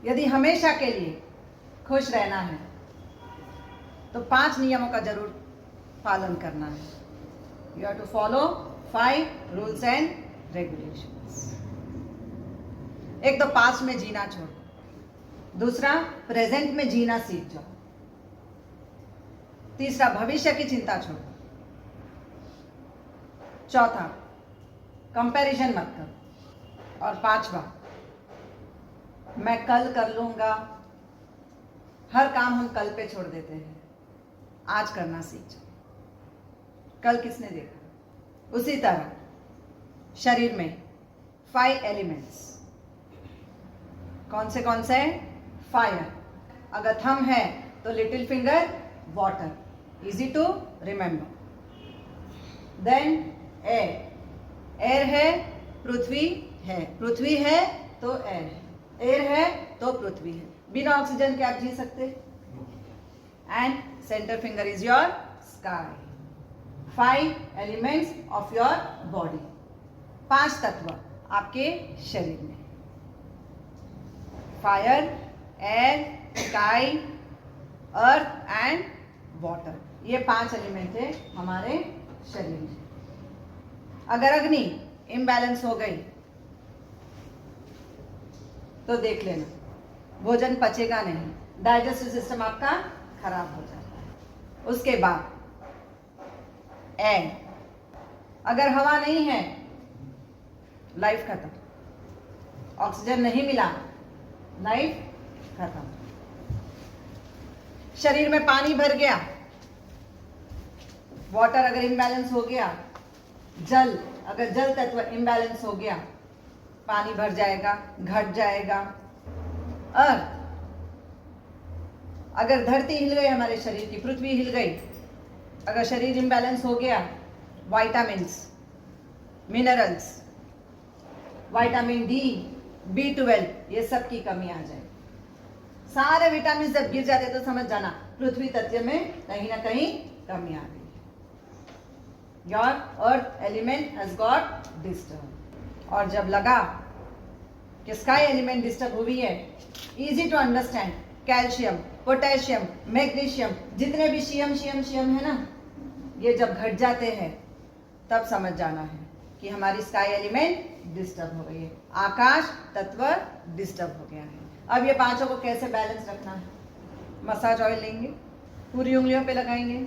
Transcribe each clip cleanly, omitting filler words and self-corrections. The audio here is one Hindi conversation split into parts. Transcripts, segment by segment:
यदि हमेशा के लिए खुश रहना है तो 5 नियमों का जरूर पालन करना है. You have to follow 5 rules and regulations. एक तो पास्ट में जीना छोड़ो, दूसरा प्रेजेंट में जीना सीख जाओ, तीसरा भविष्य की चिंता छोड़ो, चौथा कंपैरिजन मत करो, और पांचवा मैं कल कर लूंगा. हर काम हम कल पे छोड़ देते हैं. आज करना सीख जाओ. कल किसने देखा. उसी तरह शरीर में 5 एलिमेंट्स. कौन से? फायर. अगर थंब है तो little finger water, easy to remember. Then air. Air है, पृथ्वी है. पृथ्वी है तो एयर है. एयर है तो पृथ्वी है. बिना ऑक्सीजन के आप जी सकते? And centre finger is your sky. 5 elements of your body. 5 तत्व आपके शरीर में. Fire, air, sky, earth and water. ये 5 एलिमेंट है हमारे शरीर में. अगर अग्नि इम्बैलेंस हो गई तो देख लेना, भोजन पचेगा नहीं, डाइजेस्टिव सिस्टम आपका खराब हो जाता है. उसके बाद एयर. अगर हवा नहीं है, लाइफ खत्म. ऑक्सीजन नहीं मिला, लाइफ खत्म. शरीर में पानी भर गया, वाटर अगर इम्बैलेंस हो गया, जल अगर जल तत्व इम्बैलेंस हो गया, पानी भर जाएगा, घट जाएगा. अर्थ, अगर धरती हिल गई, हमारे शरीर की पृथ्वी हिल गई, अगर शरीर इम्बैलेंस हो गया, vitamins, minerals, vitamin D, B12, ये सब की कमी आ जाए. सारे विटामिन जब गिर जाते तो समझ जाना पृथ्वी तत्व में कहीं ना कहीं कमी आ गई है. Your earth element has got disturb. और जब लगा कि स्काई एलिमेंट डिस्टर्ब हुई है, easy to understand. Calcium, potassium, magnesium, जितने भी शियम है ना, ये जब घट जाते हैं तब समझ जाना है कि हमारी स्काई एलिमेंट डिस्टर्ब हो गई है. आकाश तत्व डिस्टर्ब हो गया है. अब ये 5 को कैसे बैलेंस रखना है? मसाज ऑयल लेंगे, पूरी उंगलियों पे लगाएंगे.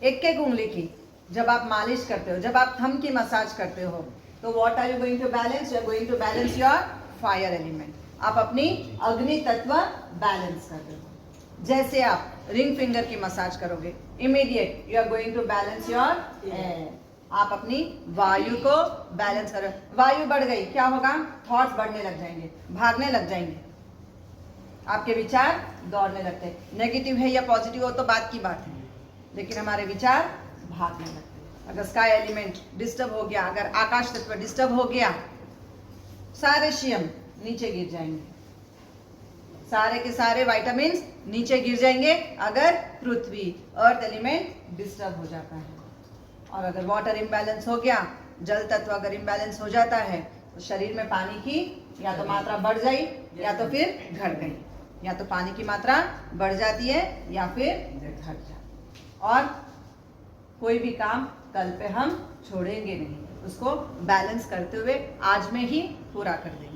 एक उंगली की जब आप मालिश करते हो, जब आप थंब की मसाज करते हो, तो what are you going to balance? You are going to balance your fire element. आप अपनी अग्नि तत्व बैलेंस कर रहे हो. जैसे आप रिंग फिंगर की मसाज करोगे, immediate you are going to balance your air. आप अपनी वायु को बैलेंस करो. वायु बढ़ गई, क्या होगा? थॉट्स बढ़ने लग जाएंगे, भागने लग जाएंगे, आपके विचार दौड़ने लगते हैं. नेगेटिव है या पॉजिटिव हो तो बात की बात है, लेकिन हमारे विचार भागने लगते हैं. अगर स्काई एलिमेंट डिस्टर्ब हो गया, अगर आकाश तत्व डिस्टर्ब हो गया, सारे शियम नीचे गिर जाएंगे, सारे के सारे विटामिन्स नीचे गिर जाएंगे अगर पृथ्वी अर्थ एलिमेंट डिस्टर्ब हो जाता है. और अगर वाटर इम्बैलेंस हो गया, जल तत्व अगर इम्बैलेंस हो जाता है, तो शरीर में पानी की या तो मात्रा बढ़ जाई या तो फिर घट गई. या तो पानी की मात्रा बढ़ जाती है या फिर घट जाती है. और कोई भी काम कल पे हम छोड़ेंगे नहीं, उसको बैलेंस करते हुए आज में ही पूरा कर देंगे.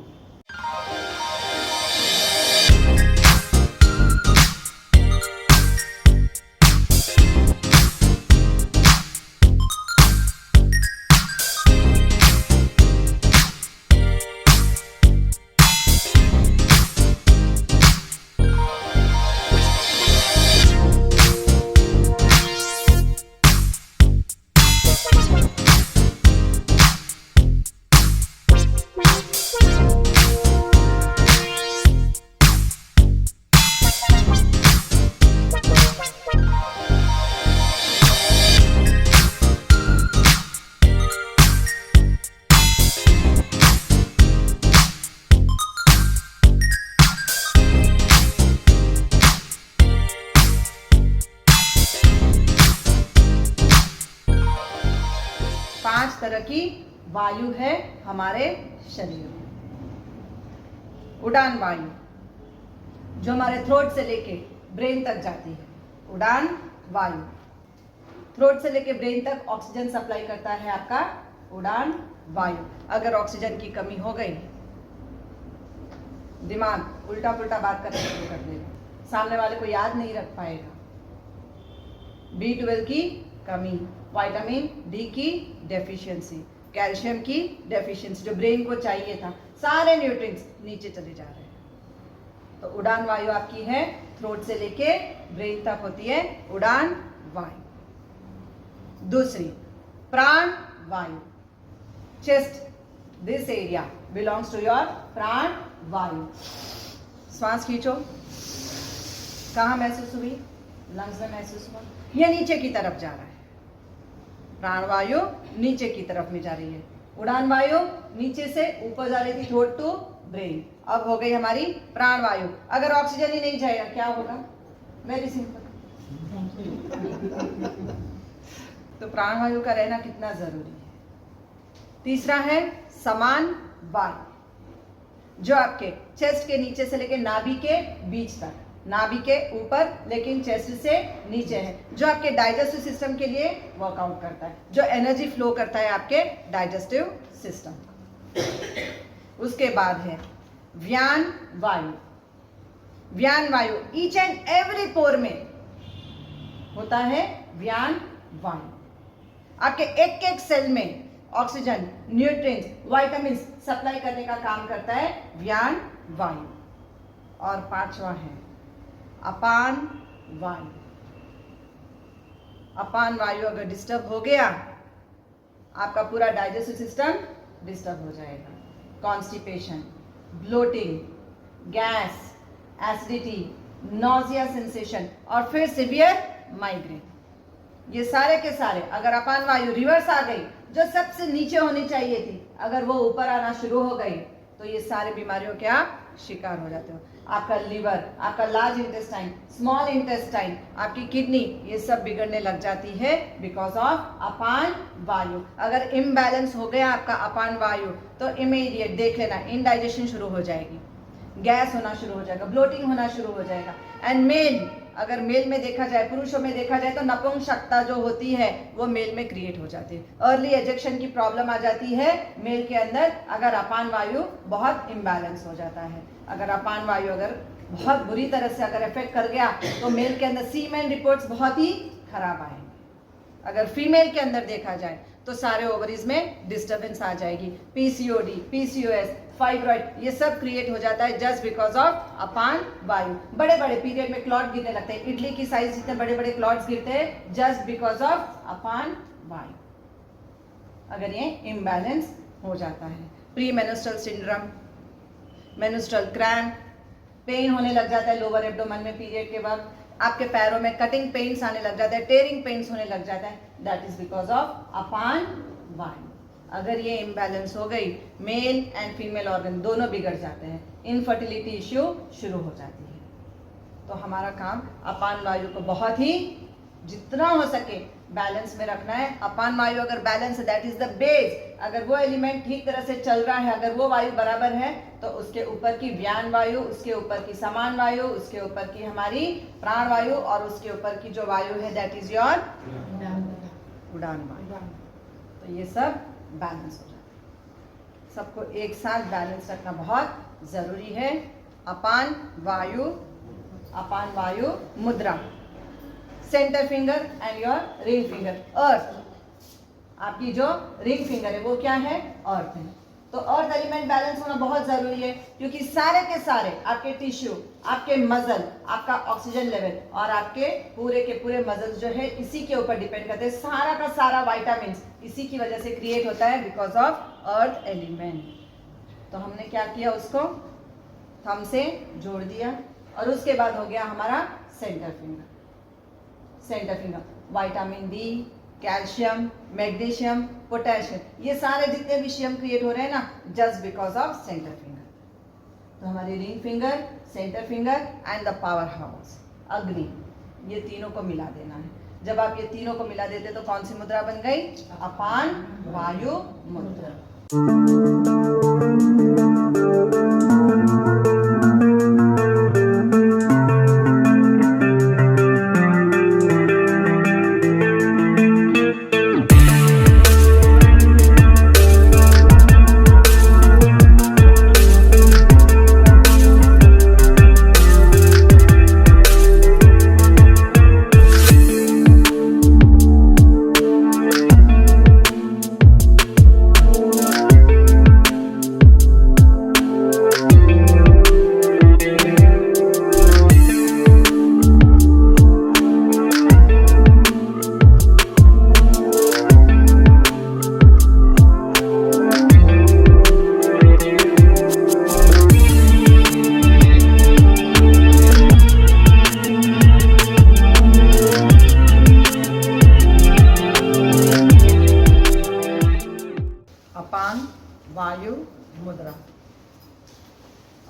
तरह की वायु है हमारे शरीर में. उड़ान वायु जो हमारे थ्रोट से लेके ब्रेन तक जाती है, उड़ान वायु। थ्रोट से लेके ब्रेन तक ऑक्सीजन सप्लाई करता है आपका उड़ान वायु। अगर ऑक्सीजन की कमी हो गई, दिमाग उल्टा पुल्टा बात करना शुरू कर देगा, सामने वाले को याद नहीं रख पाएगा। B12 की कमी, विटामिन डी की डेफिशिएंसी, कैल्शियम की डेफिशिएंसी जो ब्रेन को चाहिए था, सारे न्यूट्रिएंट्स नीचे चले जा रहे हैं। तो उड़ान वायु आपकी है थ्रोट से लेके ब्रेन तक होती है उड़ान वायु। दूसरी प्राण वायु, chest, this area belongs to your prana vayu. श्वास खींचो, कहाँ महसूस हुई? लंग्स में महसूस हुआ, यह नीचे की तरफ जा रहा है। प्राण वायु नीचे की तरफ में जा रही है, उड़ान वायु नीचे से ऊपर जा रही थी थ्रोट टू ब्रेन, अब हो गई हमारी प्राण वायु। अगर ऑक्सीजन ही नहीं जाएगा क्या होगा? Very simple. तो प्राण वायु का रहना कितना जरूरी है। तीसरा है समान वायु जो आपके चेस्ट के नीचे से लेके नाभि के बीच तक, नाभि के ऊपर लेकिन चेस्ट से नीचे है, जो आपके डाइजेस्टिव सिस्टम के लिए वर्कआउट करता है, जो एनर्जी फ्लो करता है आपके डाइजेस्टिव सिस्टम। उसके बाद है व्यान वायु। व्यान वायु ईच एंड एवरी पोर में होता है व्यान वायु। आपके एक एक सेल में ऑक्सीजन, न्यूट्रिएंट्स, विटामिन्स सप्लाई करने का काम करता है व्यान वायु। और पांचवा है अपान वायु। अपान वायु अगर डिस्टर्ब हो गया, आपका पूरा डाइजेस्टिव सिस्टम डिस्टर्ब हो जाएगा। Constipation, bloating, gas, acidity, nausea sensation और फिर सिवियर माइग्रेन, ये सारे के सारे अगर अपान वायु रिवर्स आ गई, जो सबसे नीचे होनी चाहिए थी, अगर वो ऊपर आना शुरू हो गई, तो ये सारे बीमारियों के आप शिकार हो जाते हो। आपका लीवर, आपका लार्ज इंटेस्टाइन, स्मॉल इंटेस्टाइन, आपकी किडनी, ये सब बिगड़ने लग जाती है बिकॉज ऑफ अपान वायु। अगर इम्बैलेंस हो गया आपका अपान वायु, तो इमीडिएट देख लेना इंडाइजेशन शुरू हो जाएगी, गैस होना शुरू हो जाएगा, ब्लोटिंग होना शुरू हो जाएगा। एंड मेल, अगर मेल में देखा जाए, पुरुषों में देखा जाए, तो नपुंसकता जो होती है वो मेल में क्रिएट हो जाती है। अर्ली एजेक्शन की प्रॉब्लम आ जाती है मेल के अंदर अगर अपान वायु बहुत इम्बैलेंस हो जाता है। अगर अपान वायु अगर बहुत बुरी तरह से अगर इफेक्ट कर गया, तो मेल के अंदर सीमेन रिपोर्ट्स बहुत ही खराब आएंगे। अगर फीमेल के अंदर देखा जाए तो सारे ओवरीज में डिस्टर्बेंस आ जाएगी, पीसीओडी, पीसीओएस, फाइब्रॉइड, ये सब क्रिएट हो जाता है जस्ट बिकॉज ऑफ अपान वायु। बड़े बड़े पीरियड में क्लॉट गिरने लगते हैं, इडली की साइज जितने बड़े बड़े क्लॉट्स गिरते हैं जस्ट बिकॉज ऑफ अपान वायु, अगर ये इम्बैलेंस हो जाता है। प्री मेनस्ट्रुअल सिंड्रोम, मेनस्ट्रुअल क्रैम्प, पेन होने लग जाता है लोअर एब्डोमेन में पीरियड के वक्त, आपके पैरों में कटिंग पेन्स आने लग जाता है, टेयरिंग पेन्स होने लग जाता है, दैट इज बिकॉज ऑफ अपान वायु। अगर ये इम्बैलेंस हो गई, मेल एंड फीमेल ऑर्गन दोनों बिगड़ जाते हैं, इनफर्टिलिटी इश्यू शुरू हो जाती है। तो हमारा काम अपान वायु को बहुत ही जितना हो सके बैलेंस में रखना है। अपान वायु अगर बैलेंस है, दैट इज द बेस। अगर वो एलिमेंट ठीक तरह से चल रहा है, अगर वो वायु बराबर है, तो उसके ऊपर की व्यान वायु, उसके ऊपर की समान वायु, उसके ऊपर की हमारी प्राण वायु, और उसके ऊपर की जो वायु है दैट इज योर उड़ान वायु। तो ये सब बैलेंस हो जाता है। सबको एक साथ बैलेंस रखना बहुत जरूरी है। अपान वायु, अपान वायु मुद्रा, centre finger and your ring finger. अर्थ, आपकी जो रिंग फिंगर है वो क्या है? अर्थ है। तो अर्थ एलिमेंट बैलेंस होना बहुत जरूरी है, क्योंकि सारे के सारे आपके टिश्यू, आपके मसल, आपका ऑक्सीजन लेवल और आपके पूरे के पूरे मसल्स जो है इसी के ऊपर डिपेंड करते हैं। सारा का सारा विटामिन इसी की वजह से क्रिएट होता है बिकॉज ऑफ अर्थ एलिमेंट। तो हमने क्या किया, उसको थंब से जोड़ दिया और उसके बाद हो गया हमारा centre finger. Centre finger vitamin D, calcium, magnesium, potassium, ये सारे जितने भी विषय क्रिएट हो रहे हैं ना, just because of centre finger. तो हमारी ring finger, centre finger and the power house अग्नि, ये तीनों को मिला देना है। जब आप ये तीनों को मिला देते तो कौन सी मुद्रा बन गई? अपान वायु मुद्रा।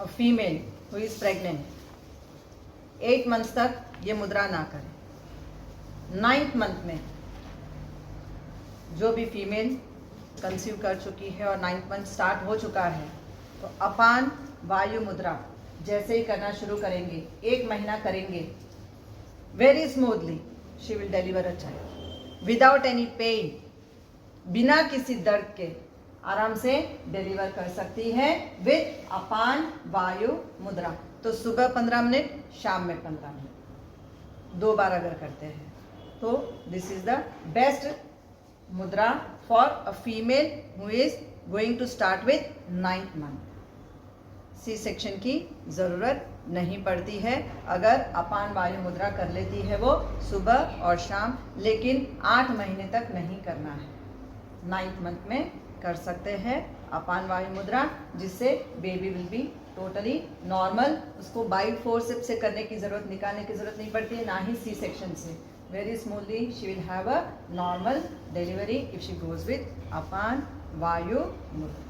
अ female who is pregnant 8 months तक ये मुद्रा ना करें। 9th मंथ में जो भी फीमेल कंसीव कर चुकी है और 9th मंथ स्टार्ट हो चुका है तो अपान वायु मुद्रा जैसे ही करना शुरू करेंगे, 1 महीना करेंगे, very smoothly she will deliver a child without any pain, बिना किसी दर्द के आराम से डिलीवर कर सकती है विद अपान वायु मुद्रा। तो सुबह 15 मिनट, शाम में 15 मिनट, 2 बार अगर करते हैं तो this is the best mudra for a female who is going to start with 9th month. C section की ज़रूरत नहीं पड़ती है अगर अपान वायु मुद्रा कर लेती है वो सुबह और शाम, लेकिन 8 महीने तक नहीं करना है। 9th मंथ में कर सकते हैं अपान वायु मुद्रा, जिससे baby will be totally normal. उसको बाई फोर्सेप्स से करने की ज़रूरत, निकालने की ज़रूरत नहीं पड़ती है, ना ही सी सेक्शन से। Very smoothly she will have a normal delivery if she goes with अपान वायु मुद्रा।